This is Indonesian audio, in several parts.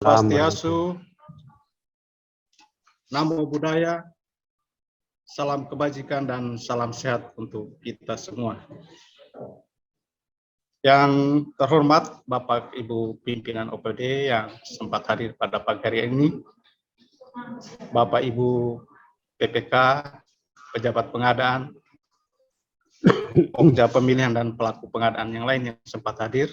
Swastiastu, Assalamualaikum. Namo Buddhaya, salam kebajikan dan salam sehat untuk kita semua. Yang terhormat Bapak Ibu pimpinan OPD yang sempat hadir pada pagi hari ini, Bapak Ibu PPK, pejabat pengadaan, pokja pemilihan dan pelaku pengadaan yang lain yang sempat hadir,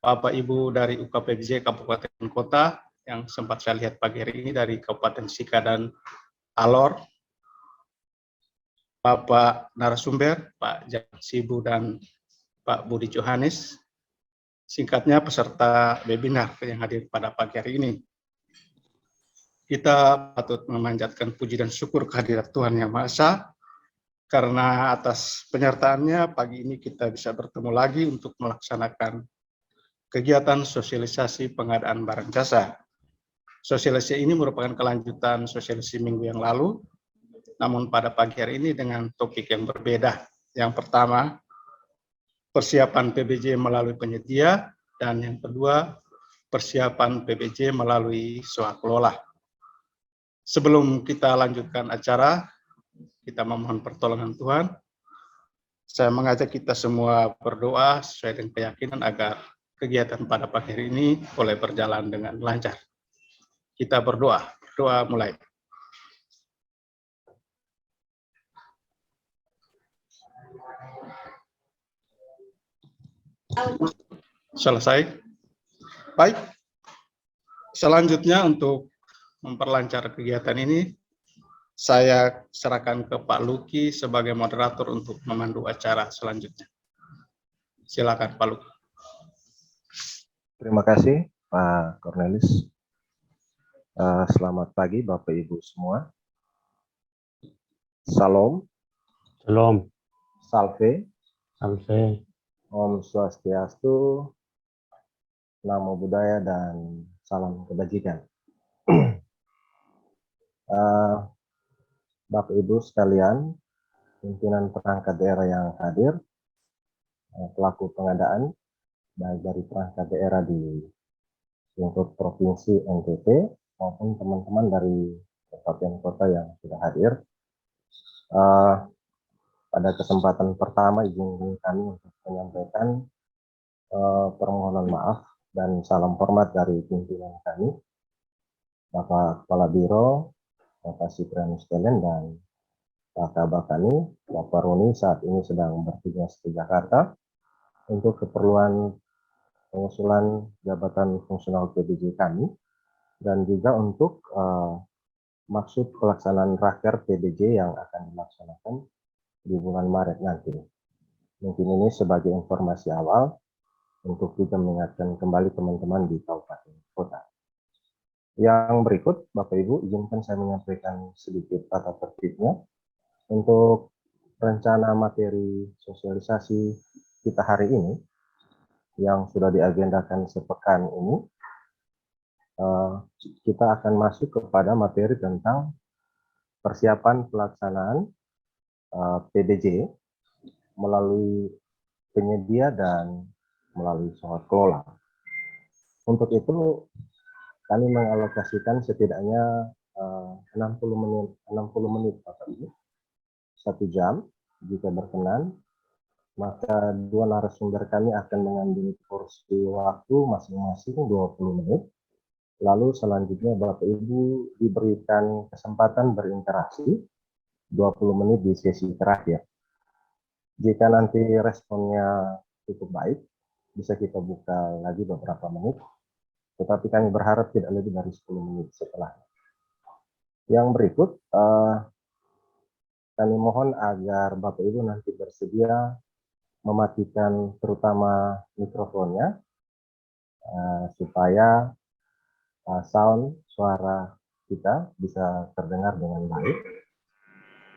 Bapak Ibu dari UKPBJ Kabupaten Kota yang sempat saya lihat pagi hari ini dari Kabupaten Sika dan Alor, Bapak narasumber, Pak Jack Sibu dan Pak Budi Johannes, singkatnya peserta webinar yang hadir pada pagi hari ini. Kita patut memanjatkan puji dan syukur kehadirat Tuhan Yang Maha Esa, karena atas penyertaannya pagi ini kita bisa bertemu lagi untuk melaksanakan kegiatan sosialisasi pengadaan barang jasa. Sosialisasi ini merupakan kelanjutan sosialisasi minggu yang lalu, namun pada pagi hari ini dengan topik yang berbeda. Yang pertama, persiapan PBJ melalui penyedia, dan yang kedua, persiapan PBJ melalui swakelola. Sebelum kita lanjutkan acara, kita memohon pertolongan Tuhan. Saya mengajak kita semua berdoa sesuai dengan keyakinan agar kegiatan pada pagi hari ini boleh berjalan dengan lancar. Kita berdoa. Doa mulai. Selesai. Baik. Selanjutnya untuk memperlancar kegiatan ini, saya serahkan ke Pak Luki sebagai moderator untuk memandu acara selanjutnya. Silakan Pak Luki. Terima kasih Pak Cornelis. Selamat pagi Bapak Ibu semua. Salam, Shalom. salve, Salve. Om Swastiastu, Namo Buddhaya, dan salam kebajikan. Bapak Ibu sekalian, pimpinan perangkat daerah yang hadir, pelaku pengadaan, baik dari perangkat daerah di lingkup provinsi NTT maupun teman-teman dari kabupaten kota yang sudah hadir. Pada kesempatan pertama izin kami untuk menyampaikan permohonan maaf dan salam hormat dari pimpinan kami, Bapak Kepala Biro, Bapak Siprianus Telen, dan Pak Kabak kami, Bapak Roni, saat ini sedang bertugas di Jakarta untuk keperluan pengusulan jabatan fungsional PBJ kami, dan juga untuk maksud pelaksanaan raker PBJ yang akan dilaksanakan di bulan Maret nanti. Mungkin ini sebagai informasi awal untuk kita mengingatkan kembali teman-teman di kabupaten kota. Yang berikut, Bapak Ibu, izinkan saya menyampaikan sedikit tata tertibnya untuk rencana materi sosialisasi kita hari ini yang sudah diagendakan sepekan ini. Kita akan masuk kepada materi tentang persiapan pelaksanaan PBJ melalui penyedia dan melalui swakelola. Untuk itu kami mengalokasikan setidaknya 60 menit Bapak Ibu, 1 jam jika berkenan, maka dua narasumber kami akan mengambil porsi waktu masing-masing 20 menit. Lalu selanjutnya Bapak Ibu diberikan kesempatan berinteraksi 20 menit di sesi terakhir. Jika nanti responnya cukup baik, bisa kita buka lagi beberapa menit, tetapi kami berharap tidak lebih dari 10 menit setelah. Yang berikut, kami mohon agar Bapak Ibu nanti bersedia mematikan terutama mikrofonnya, supaya suara kita bisa terdengar dengan baik.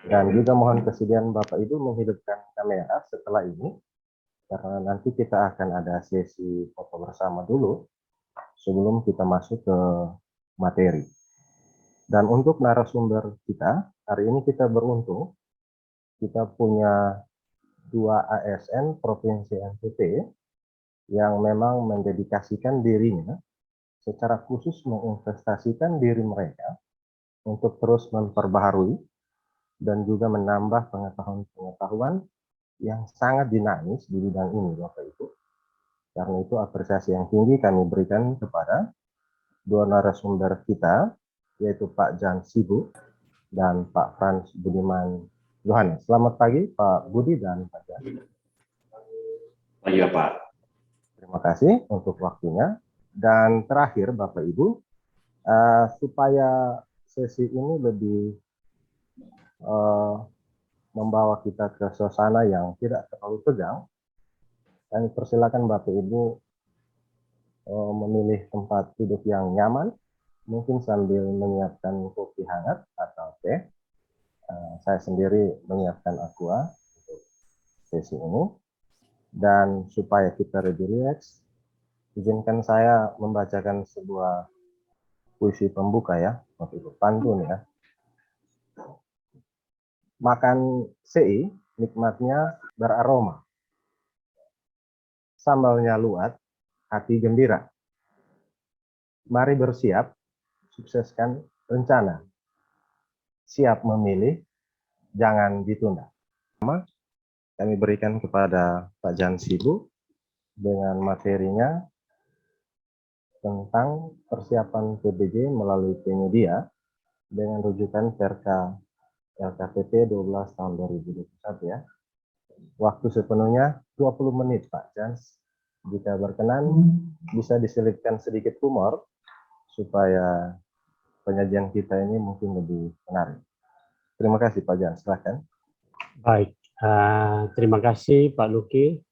Dan juga mohon kesediaan Bapak Ibu menghidupkan kamera setelah ini, karena nanti kita akan ada sesi foto bersama dulu sebelum kita masuk ke materi. Dan untuk narasumber kita, hari ini kita beruntung, kita punya 2 ASN Provinsi NTT yang memang mendedikasikan dirinya secara khusus menginvestasikan diri mereka untuk terus memperbaharui dan juga menambah pengetahuan-pengetahuan yang sangat dinamis di bidang ini, Bapak Ibu. Karena itu apresiasi yang tinggi kami berikan kepada dua narasumber kita, yaitu Pak Jan Sibu dan Pak Frans Budiman Yohanes. Selamat pagi Pak Budi dan Pak Jan. Iya Pak. Terima kasih untuk waktunya. Dan terakhir Bapak Ibu, supaya sesi ini lebih membawa kita ke suasana yang tidak terlalu tegang, kami persilakan Bapak Ibu memilih tempat duduk yang nyaman, mungkin sambil menyiapkan kopi hangat atau teh. Saya sendiri menyiapkan aqua untuk sesi ini. Dan supaya kita lebih rileks, izinkan saya membacakan sebuah puisi pembuka ya, Bapak Ibu, pantun ya. Makan sei, nikmatnya beraroma. Sambalnya luat, hati gembira. Mari bersiap, sukseskan rencana. Siap memilih, jangan ditunda. Kami berikan kepada Pak Jan Sibu dengan materinya tentang persiapan PBJ melalui penyedia dengan rujukan Perka LKPP 12 tahun 2021 ya. Waktu sepenuhnya 20 menit Pak Jan. Jika berkenan bisa diselipkan sedikit humor supaya penyajian kita ini mungkin lebih menarik. Terima kasih Pak Jan, silakan. Baik, terima kasih Pak Luki,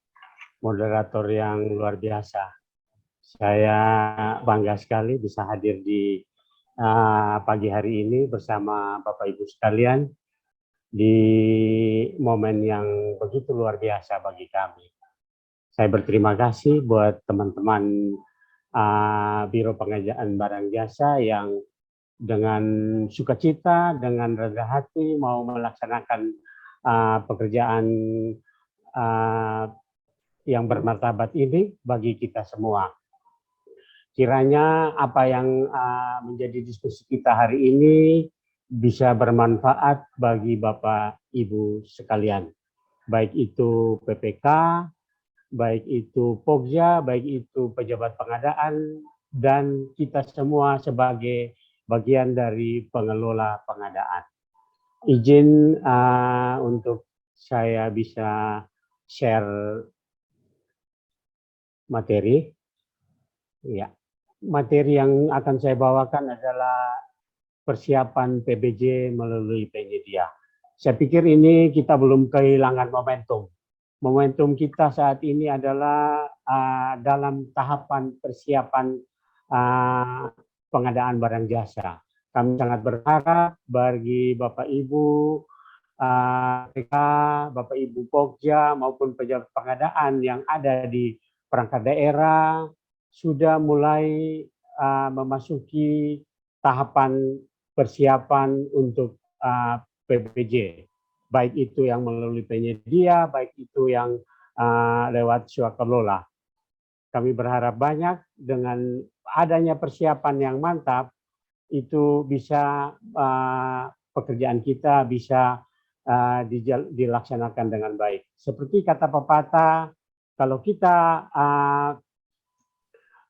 moderator yang luar biasa. Saya bangga sekali bisa hadir di pagi hari ini bersama Bapak Ibu sekalian di momen yang begitu luar biasa bagi kami. Saya berterima kasih buat teman-teman Biro Pengadaan Barang Jasa yang dengan sukacita, dengan rendah hati mau melaksanakan pekerjaan yang bermartabat ini bagi kita semua. Kiranya apa yang menjadi diskusi kita hari ini bisa bermanfaat bagi Bapak Ibu sekalian. Baik itu PPK, baik itu Pogja, baik itu pejabat pengadaan, dan kita semua sebagai bagian dari pengelola pengadaan. Izin untuk saya bisa share materi. Ya, materi yang akan saya bawakan adalah persiapan PBJ melalui penyedia. Saya pikir ini kita belum kehilangan momentum. Momentum kita saat ini adalah dalam tahapan persiapan pengadaan barang jasa. Kami sangat berharap bagi Bapak Ibu PK, Bapak Ibu Pogja maupun pejabat pengadaan yang ada di perangkat daerah sudah mulai memasuki tahapan persiapan untuk PBJ. Baik itu yang melalui penyedia, baik itu yang lewat swakelola. Kami berharap banyak dengan adanya persiapan yang mantap, itu bisa pekerjaan kita bisa dilaksanakan dengan baik. Seperti kata pepatah, kalau kita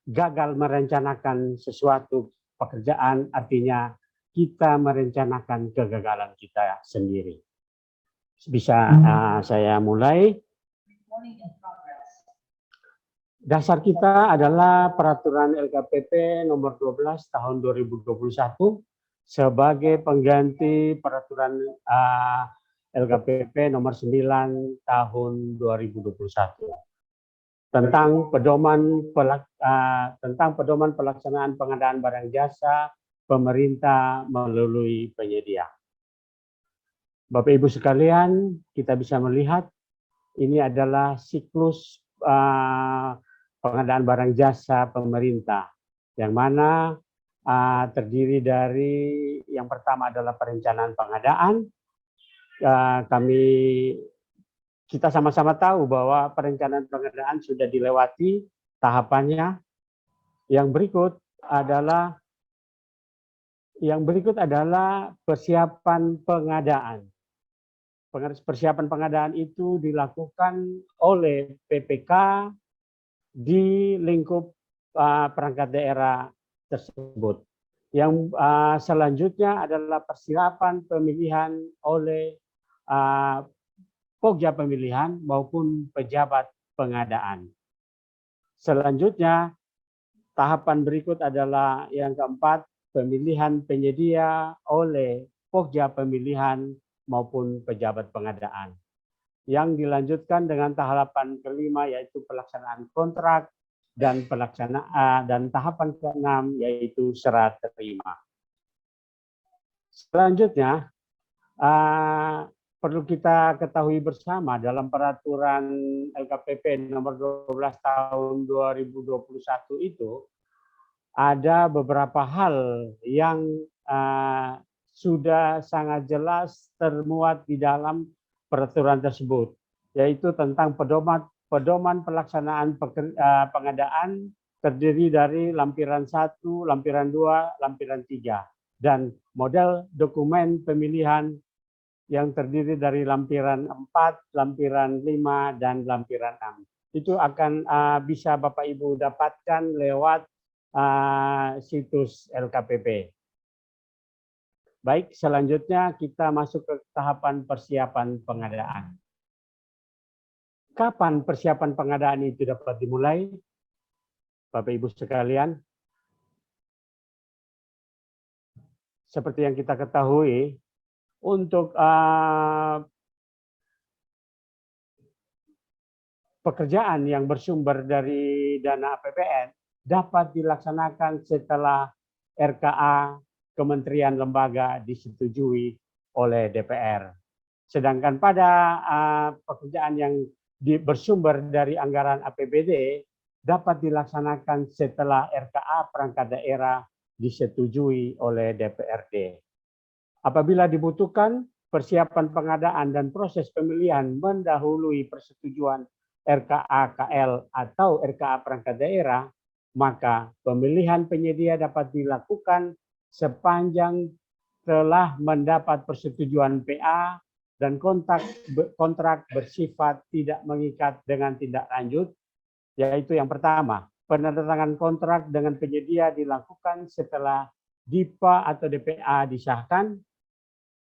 gagal merencanakan sesuatu pekerjaan, artinya kita merencanakan kegagalan kita sendiri. Bisa saya mulai. Dasar kita adalah peraturan LKPP nomor 12 tahun 2021 sebagai pengganti peraturan LKPP nomor 9 tahun 2021 tentang pedoman pelaksanaan pengadaan barang jasa pemerintah melalui penyedia. Bapak Ibu sekalian, kita bisa melihat ini adalah siklus pengadaan barang jasa pemerintah, yang mana terdiri dari yang pertama adalah perencanaan pengadaan. Kita sama-sama tahu bahwa perencanaan pengadaan sudah dilewati tahapannya. Yang berikut adalah yang berikut adalah persiapan pengadaan. Persiapan pengadaan itu dilakukan oleh PPK di lingkup perangkat daerah tersebut. Yang selanjutnya adalah persiapan pemilihan oleh pokja pemilihan maupun pejabat pengadaan. Selanjutnya, tahapan berikut adalah yang keempat, pemilihan penyedia oleh pokja pemilihan maupun pejabat pengadaan. Yang dilanjutkan dengan tahapan kelima yaitu pelaksanaan kontrak dan pelaksanaan dan tahapan keenam yaitu serah terima. Selanjutnya perlu kita ketahui bersama dalam peraturan LKPP nomor 12 tahun 2021 itu ada beberapa hal yang sudah sangat jelas termuat di dalam peraturan tersebut, yaitu tentang pedoman pelaksanaan pengadaan terdiri dari lampiran 1, lampiran 2, lampiran 3, dan model dokumen pemilihan yang terdiri dari lampiran 4, lampiran 5, dan lampiran 6. Itu akan bisa Bapak Ibu dapatkan lewat situs LKPP. Baik, selanjutnya kita masuk ke tahapan persiapan pengadaan. Kapan persiapan pengadaan itu dapat dimulai? Bapak Ibu sekalian, seperti yang kita ketahui, untuk pekerjaan yang bersumber dari dana APBN dapat dilaksanakan setelah RKA Kementerian Lembaga disetujui oleh DPR. Sedangkan pada pekerjaan yang bersumber dari anggaran APBD dapat dilaksanakan setelah RKA perangkat daerah disetujui oleh DPRD. Apabila dibutuhkan, persiapan pengadaan dan proses pemilihan mendahului persetujuan RKA KL atau RKA perangkat daerah, maka pemilihan penyedia dapat dilakukan sepanjang telah mendapat persetujuan PA dan kontrak bersifat tidak mengikat dengan tindak lanjut, yaitu yang pertama, penandatanganan kontrak dengan penyedia dilakukan setelah DIPA atau DPA disahkan.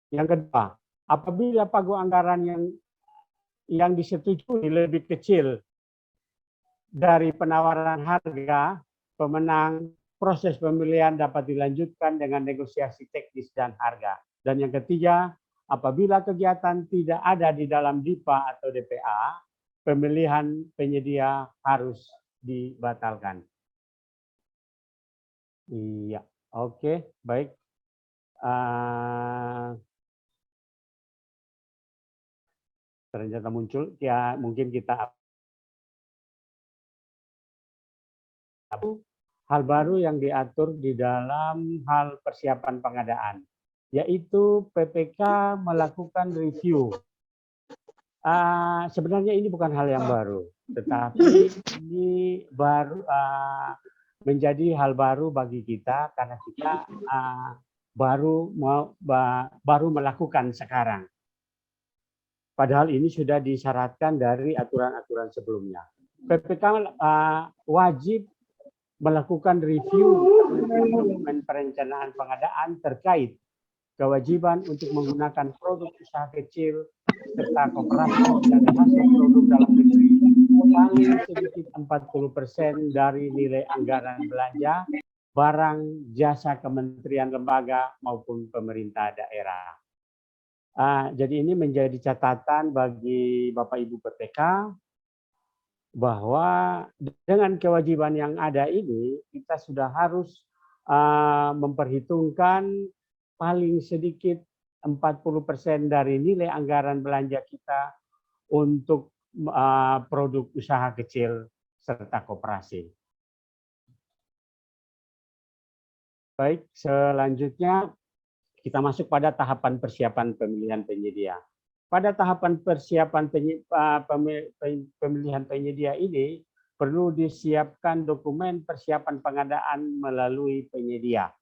Yang kedua, apabila pagu anggaran yang disetujui lebih kecil dari penawaran harga pemenang, proses pemilihan dapat dilanjutkan dengan negosiasi teknis dan harga. Dan yang ketiga, apabila kegiatan tidak ada di dalam DIPA atau DPA, pemilihan penyedia harus dibatalkan. Iya, oke, baik. Ternyata muncul, ya mungkin kita hal baru yang diatur di dalam hal persiapan pengadaan, yaitu PPK melakukan review. Sebenarnya ini bukan hal yang baru, tetapi ini baru menjadi hal baru bagi kita karena kita baru melakukan sekarang. Padahal ini sudah disyaratkan dari aturan-aturan sebelumnya. PPK wajib melakukan review dokumen perencanaan pengadaan terkait kewajiban untuk menggunakan produk usaha kecil serta koperasi dari hasil produk dalam negeri paling sedikit 40% dari nilai anggaran belanja barang jasa kementerian lembaga maupun pemerintah daerah. Jadi ini menjadi catatan bagi Bapak Ibu PPK bahwa dengan kewajiban yang ada ini kita sudah harus memperhitungkan paling sedikit 40% dari nilai anggaran belanja kita untuk produk usaha kecil serta koperasi. Baik, selanjutnya kita masuk pada tahapan persiapan pemilihan penyedia. Pada tahapan persiapan pemilihan penyedia ini, perlu disiapkan dokumen persiapan pengadaan melalui penyedia.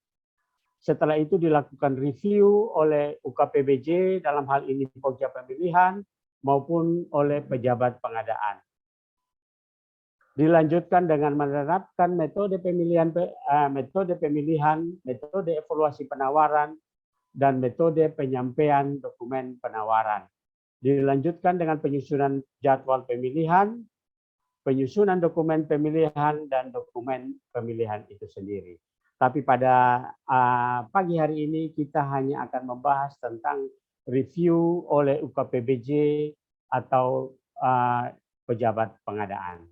Setelah itu dilakukan review oleh UKPBJ dalam hal ini Pokja Pemilihan maupun oleh pejabat pengadaan. Dilanjutkan dengan menerapkan metode pemilihan, metode evaluasi penawaran, dan metode penyampaian dokumen penawaran. Dilanjutkan dengan penyusunan jadwal pemilihan, penyusunan dokumen pemilihan, dan dokumen pemilihan itu sendiri. Tapi pada pagi hari ini kita hanya akan membahas tentang review oleh UKPBJ atau pejabat pengadaan.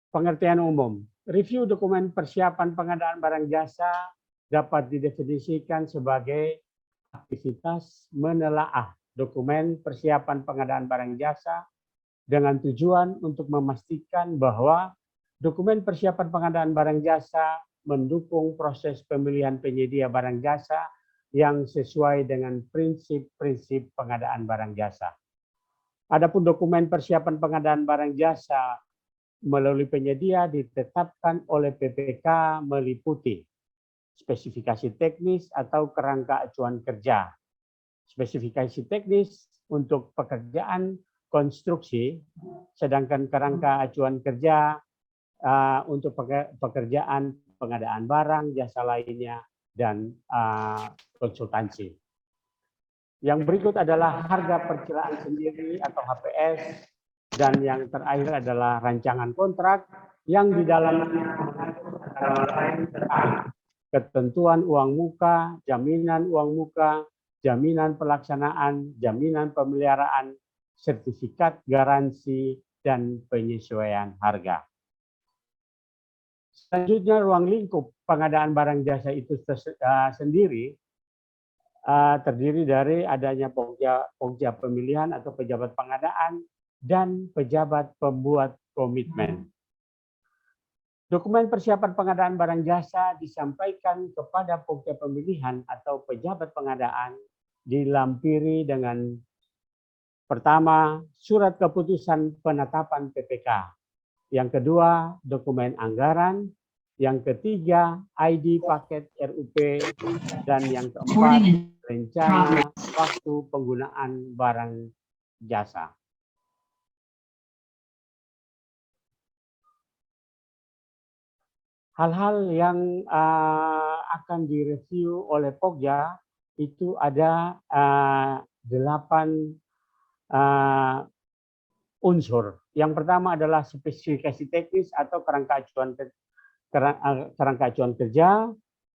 Pengertian umum. Review dokumen persiapan pengadaan barang jasa dapat didefinisikan sebagai aktivitas menelaah dokumen persiapan pengadaan barang jasa dengan tujuan untuk memastikan bahwa dokumen persiapan pengadaan barang jasa mendukung proses pemilihan penyedia barang jasa yang sesuai dengan prinsip-prinsip pengadaan barang jasa. Adapun dokumen persiapan pengadaan barang jasa melalui penyedia ditetapkan oleh PPK meliputi spesifikasi teknis atau kerangka acuan kerja. Spesifikasi teknis untuk pekerjaan konstruksi, sedangkan kerangka acuan kerja untuk pekerjaan pengadaan barang, jasa lainnya, dan konsultansi. Yang berikut adalah harga perkiraan sendiri atau HPS, dan yang terakhir adalah rancangan kontrak yang di dalamnya mengatur tentang ketentuan uang muka, jaminan uang muka, jaminan pelaksanaan, jaminan pemeliharaan, sertifikat garansi, dan penyesuaian harga. Selanjutnya, ruang lingkup pengadaan barang jasa itu sendiri terdiri dari adanya pokja pemilihan atau pejabat pengadaan dan pejabat pembuat komitmen. Dokumen persiapan pengadaan barang jasa disampaikan kepada pokja pemilihan atau pejabat pengadaan dilampiri dengan pertama, surat keputusan penetapan PPK. Yang kedua, dokumen anggaran. Yang ketiga, ID paket RUP. Dan yang keempat, rencana waktu penggunaan barang jasa. Hal-hal yang akan direview oleh Pokja itu ada 8 unsur. Yang pertama adalah spesifikasi teknis atau kerangka acuan kerja.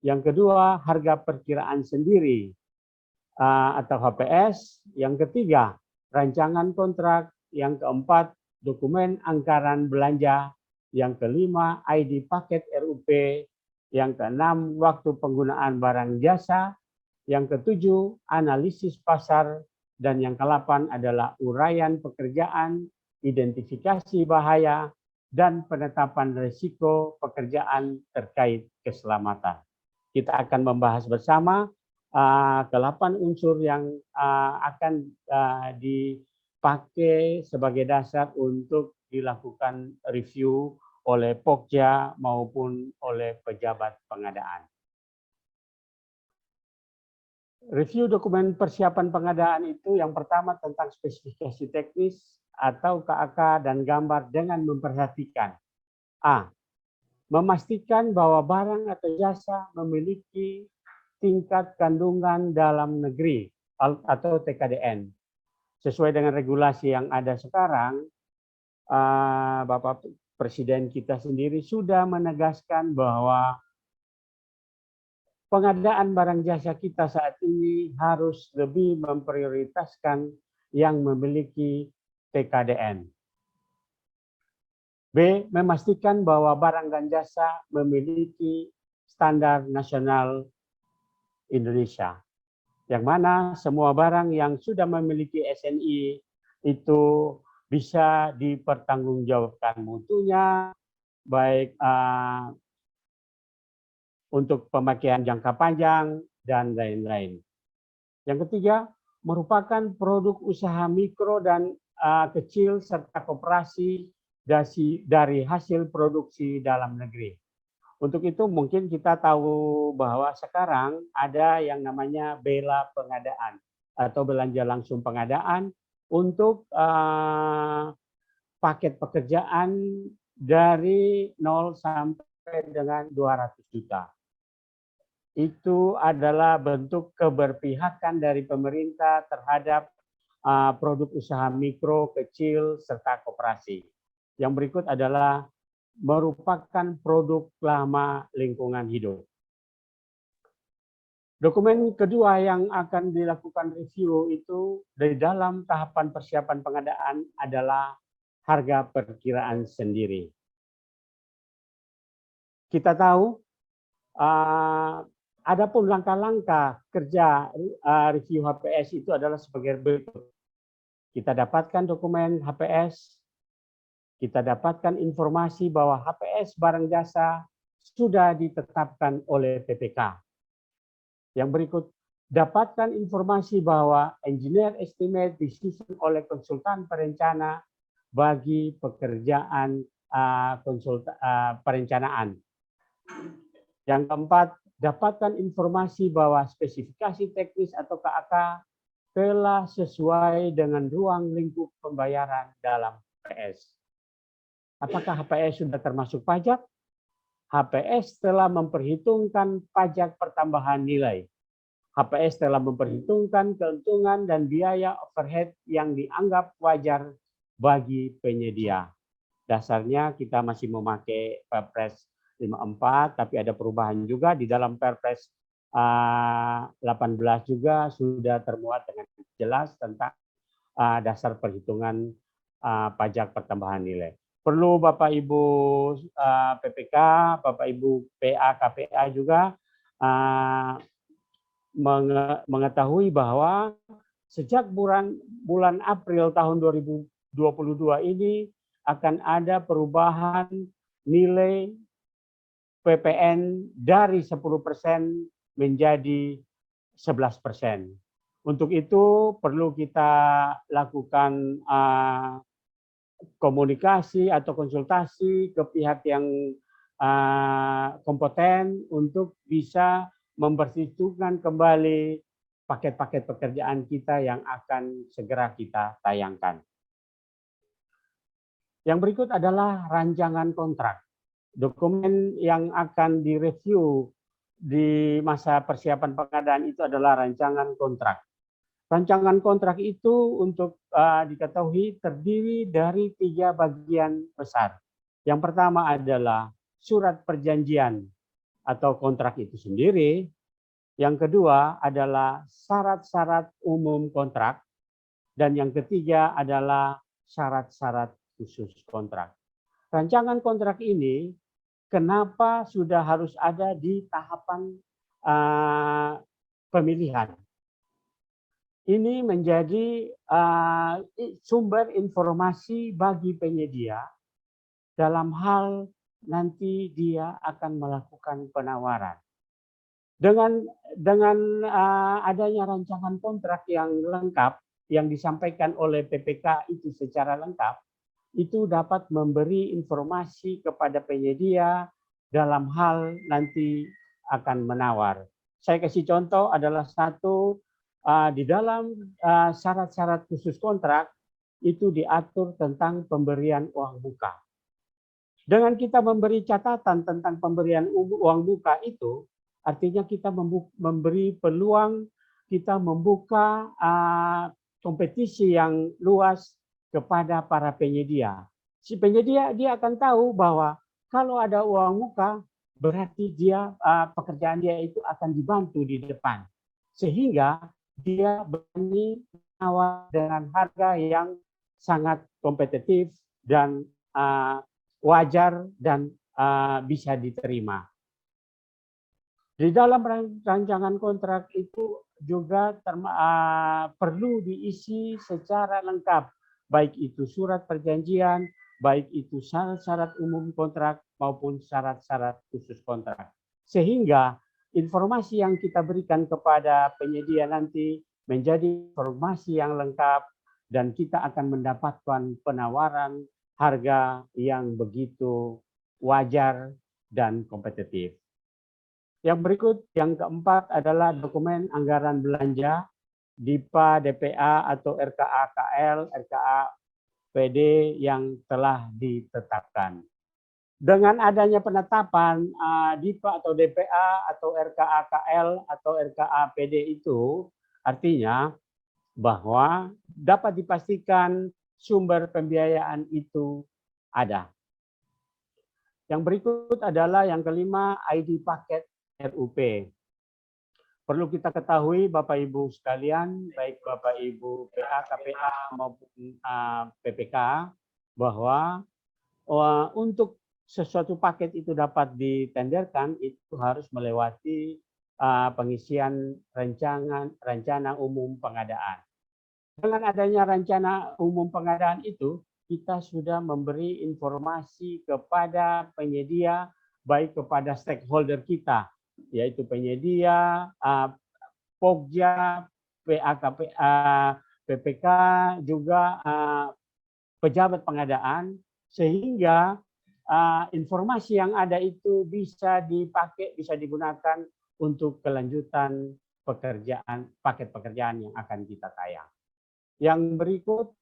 Yang kedua, harga perkiraan sendiri atau HPS. Yang ketiga, rancangan kontrak. Yang keempat, dokumen anggaran belanja. Yang kelima, ID paket RUP. Yang keenam, waktu penggunaan barang jasa. Yang ketujuh, analisis pasar. Dan yang ke-8 adalah uraian pekerjaan, identifikasi bahaya, dan penetapan risiko pekerjaan terkait keselamatan. Kita akan membahas bersama ke-8 unsur yang akan dipakai sebagai dasar untuk dilakukan review oleh Pokja maupun oleh pejabat pengadaan. Review dokumen persiapan pengadaan itu yang pertama tentang spesifikasi teknis atau KAK dan gambar dengan memperhatikan A. Memastikan bahwa barang atau jasa memiliki tingkat kandungan dalam negeri atau TKDN. Sesuai dengan regulasi yang ada sekarang, Bapak Presiden kita sendiri sudah menegaskan bahwa pengadaan barang jasa kita saat ini harus lebih memprioritaskan yang memiliki TKDN. B. Memastikan bahwa barang dan jasa memiliki standar nasional Indonesia. Yang mana semua barang yang sudah memiliki SNI itu bisa dipertanggungjawabkan mutunya, baik untuk pemakaian jangka panjang dan lain-lain. Yang ketiga, merupakan produk usaha mikro dan kecil serta koperasi dari hasil produksi dalam negeri. Untuk itu mungkin kita tahu bahwa sekarang ada yang namanya BELA pengadaan atau belanja langsung pengadaan untuk paket pekerjaan dari 0 sampai dengan 200 juta. Itu adalah bentuk keberpihakan dari pemerintah terhadap produk usaha mikro, kecil, serta koperasi. Yang berikut adalah merupakan produk lama lingkungan hidup. Dokumen kedua yang akan dilakukan review itu dari dalam tahapan persiapan pengadaan adalah harga perkiraan sendiri. Kita tahu adapun langkah-langkah kerja review HPS itu adalah sebagai berikut. Kita dapatkan dokumen HPS, kita dapatkan informasi bahwa HPS barang jasa sudah ditetapkan oleh PPK. Yang berikut, dapatkan informasi bahwa engineer estimate disusun oleh konsultan perencana bagi pekerjaan perencanaan. Yang keempat, dapatkan informasi bahwa spesifikasi teknis atau KAK telah sesuai dengan ruang lingkup pembayaran dalam HPS. Apakah HPS sudah termasuk pajak? HPS telah memperhitungkan pajak pertambahan nilai. HPS telah memperhitungkan keuntungan dan biaya overhead yang dianggap wajar bagi penyedia. Dasarnya kita masih memakai Perpres 54, tapi ada perubahan juga di dalam Perpres 18 juga sudah termuat dengan jelas tentang dasar perhitungan pajak pertambahan nilai. Perlu Bapak Ibu PPK, Bapak Ibu PA, KPA juga mengetahui bahwa sejak bulan April tahun 2022 ini akan ada perubahan nilai PPN dari 10% menjadi 11%. Untuk itu perlu kita lakukan komunikasi atau konsultasi ke pihak yang kompeten untuk bisa memperhitungkan kembali paket-paket pekerjaan kita yang akan segera kita tayangkan. Yang berikut adalah rancangan kontrak. Dokumen yang akan direview di masa persiapan pengadaan itu adalah rancangan kontrak. Rancangan kontrak itu untuk diketahui terdiri dari 3 bagian besar. Yang pertama adalah surat perjanjian atau kontrak itu sendiri. Yang kedua adalah syarat-syarat umum kontrak. Dan yang ketiga adalah syarat-syarat khusus kontrak. Rancangan kontrak ini kenapa sudah harus ada di tahapan pemilihan? Ini menjadi sumber informasi bagi penyedia dalam hal nanti dia akan melakukan penawaran. Dengan adanya rancangan kontrak yang lengkap yang disampaikan oleh PPK itu secara lengkap, itu dapat memberi informasi kepada penyedia dalam hal nanti akan menawar. Saya kasih contoh adalah satu. Di dalam syarat-syarat khusus kontrak itu diatur tentang pemberian uang muka. Dengan kita memberi catatan tentang pemberian uang muka itu, artinya kita memberi peluang kita membuka kompetisi yang luas kepada para penyedia. Si penyedia dia akan tahu bahwa kalau ada uang muka berarti dia pekerjaan dia itu akan dibantu di depan. Sehingga dia berani menawar dengan harga yang sangat kompetitif dan wajar dan bisa diterima. Di dalam rancangan kontrak itu juga perlu diisi secara lengkap, baik itu surat perjanjian, baik itu syarat-syarat umum kontrak maupun syarat-syarat khusus kontrak. Sehingga informasi yang kita berikan kepada penyedia nanti menjadi informasi yang lengkap dan kita akan mendapatkan penawaran harga yang begitu wajar dan kompetitif. Yang berikut, yang keempat adalah dokumen anggaran belanja DIPA, DPA atau RKA KL, RKA PD yang telah ditetapkan. Dengan adanya penetapan DIPA atau DPA atau RKA KL atau RKA PD itu artinya bahwa dapat dipastikan sumber pembiayaan itu ada. Yang berikut adalah yang kelima, ID paket RUP. Perlu kita ketahui Bapak Ibu sekalian, baik Bapak Ibu PA, KPA maupun PPK, bahwa untuk sesuatu paket itu dapat ditenderkan itu harus melewati pengisian rencana umum pengadaan. Dengan adanya rencana umum pengadaan itu, kita sudah memberi informasi kepada penyedia, baik kepada stakeholder kita, yaitu penyedia, Pokja, PAKPA, PPK, juga pejabat pengadaan, sehingga informasi yang ada itu bisa dipakai, bisa digunakan untuk kelanjutan pekerjaan, paket pekerjaan yang akan kita tayang. Yang berikut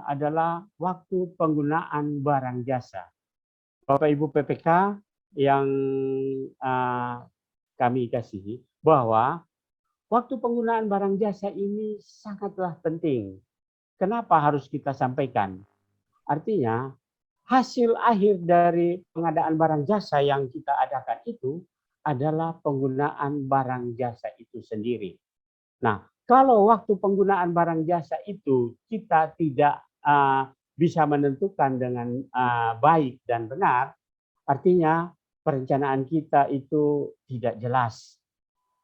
adalah waktu penggunaan barang jasa. Bapak Ibu PPK yang kami kasihi, bahwa waktu penggunaan barang jasa ini sangatlah penting. Kenapa harus kita sampaikan? Artinya, hasil akhir dari pengadaan barang jasa yang kita adakan itu adalah penggunaan barang jasa itu sendiri. Nah, kalau waktu penggunaan barang jasa itu kita tidak bisa menentukan dengan baik dan benar, artinya perencanaan kita itu tidak jelas.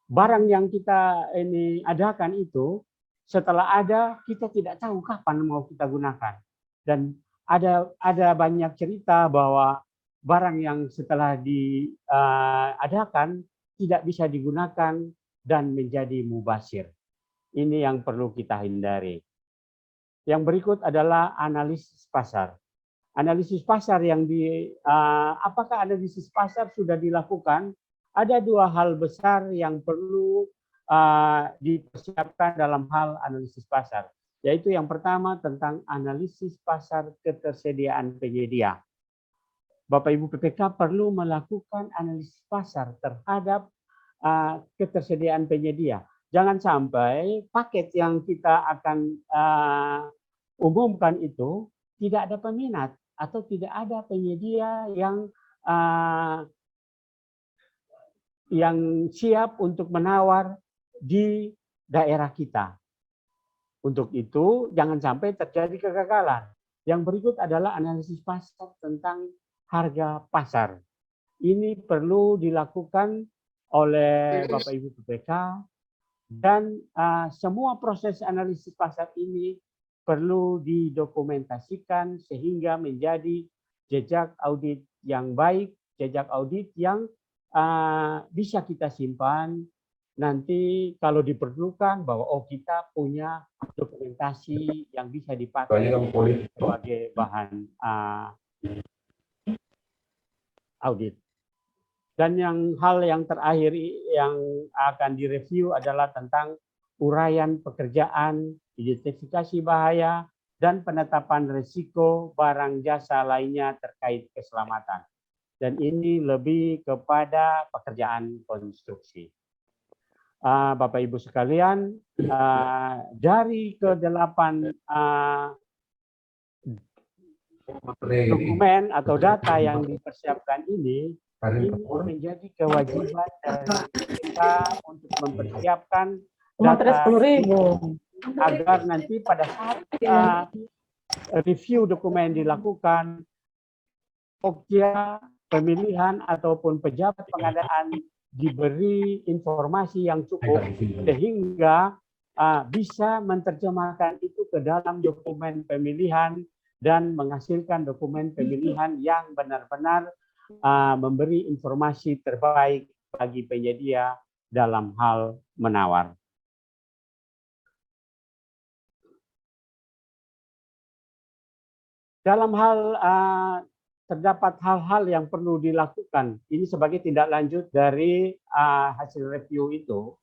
Barang yang kita ini adakan itu, setelah ada kita tidak tahu kapan mau kita gunakan. Dan ada banyak cerita bahwa barang yang setelah diadakan tidak bisa digunakan dan menjadi mubazir. Ini yang perlu kita hindari. Yang berikut adalah analisis pasar. Analisis pasar yang apakah analisis pasar sudah dilakukan? Ada dua hal besar yang perlu dipersiapkan dalam hal analisis pasar. Yaitu yang pertama tentang analisis pasar ketersediaan penyedia. Bapak Ibu PPK perlu melakukan analisis pasar terhadap ketersediaan penyedia. Jangan sampai paket yang kita akan umumkan itu tidak ada peminat atau tidak ada penyedia yang siap untuk menawar di daerah kita. Untuk itu jangan sampai terjadi kegagalan. Yang berikut adalah analisis pasar tentang harga pasar. Ini perlu dilakukan oleh Bapak Ibu PPK. Dan semua proses analisis pasar ini perlu didokumentasikan sehingga menjadi jejak audit yang baik, jejak audit yang bisa kita simpan nanti kalau diperlukan bahwa kita punya dokumentasi yang bisa dipakai sebagai bahan audit. Dan hal yang terakhir yang akan direview adalah tentang uraian pekerjaan, identifikasi bahaya, dan penetapan risiko barang jasa lainnya terkait keselamatan. Dan ini lebih kepada pekerjaan konstruksi. Bapak Ibu sekalian, dari ke-8 dokumen atau data yang dipersiapkan ini menjadi kewajiban dari kita untuk mempersiapkan data agar nanti pada saat review dokumen dilakukan, Pokja, pemilihan ataupun pejabat pengadaan diberi informasi yang cukup sehingga bisa menerjemahkan itu ke dalam dokumen pemilihan dan menghasilkan dokumen pemilihan yang benar-benar memberi informasi terbaik bagi penyedia dalam hal menawar. dalam hal terdapat hal-hal yang perlu dilakukan. Ini sebagai tindak lanjut dari hasil review itu.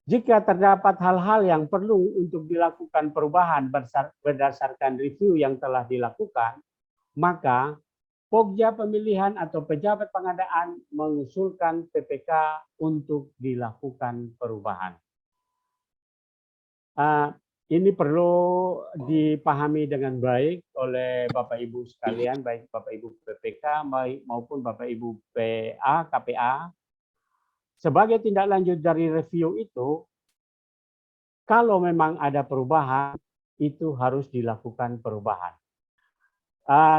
Jika terdapat hal-hal yang perlu untuk dilakukan perubahan berdasarkan review yang telah dilakukan, maka Pokja pemilihan atau pejabat pengadaan mengusulkan PPK untuk dilakukan perubahan. Ini perlu dipahami dengan baik oleh Bapak Ibu sekalian, baik Bapak Ibu PPK maupun Bapak Ibu PA, KPA. Sebagai tindak lanjut dari review itu, kalau memang ada perubahan, itu harus dilakukan perubahan.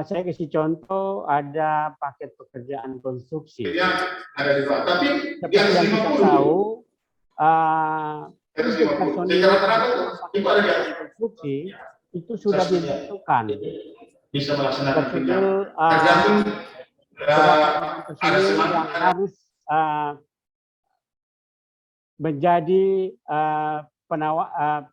Saya kasih contoh, ada paket pekerjaan konstruksi. Seperti yang kita tahu, untuk personil konstruksi itu sudah ditentukan. Personil yang harus menjadi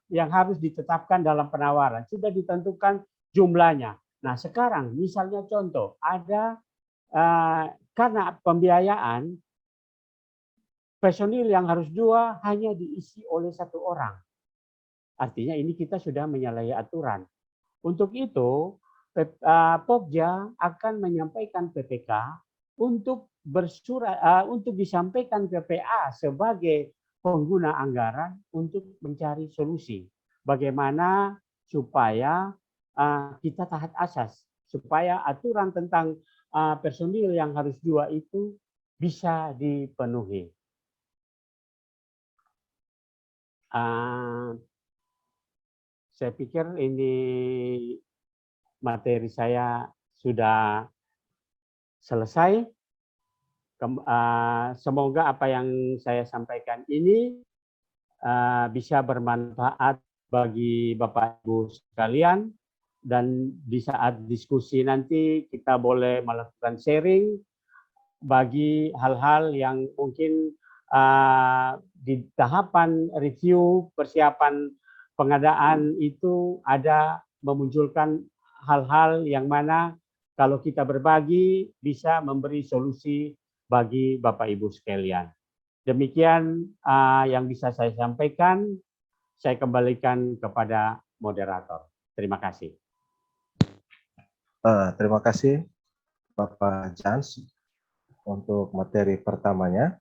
yang harus ditetapkan dalam penawaran sudah ditentukan jumlahnya. Nah sekarang misalnya contoh ada karena pembiayaan personil yang harus 2 hanya diisi oleh 1 orang. Artinya ini kita sudah menyalahi aturan. Untuk itu Pokja akan menyampaikan PPK untuk untuk disampaikan ke PA sebagai pengguna anggaran untuk mencari solusi. Bagaimana supaya kita taat asas, supaya aturan tentang personil yang harus 2 itu bisa dipenuhi. Saya pikir ini materi saya sudah selesai. Semoga apa yang saya sampaikan ini bisa bermanfaat bagi Bapak Ibu sekalian, dan di saat diskusi nanti kita boleh melakukan sharing bagi hal-hal yang mungkin di tahapan review persiapan pengadaan itu ada memunculkan hal-hal yang mana kalau kita berbagi bisa memberi solusi bagi Bapak Ibu sekalian. Demikian yang bisa saya sampaikan. Saya kembalikan kepada moderator. Terima kasih. Terima kasih Bapak Jans untuk materi pertamanya.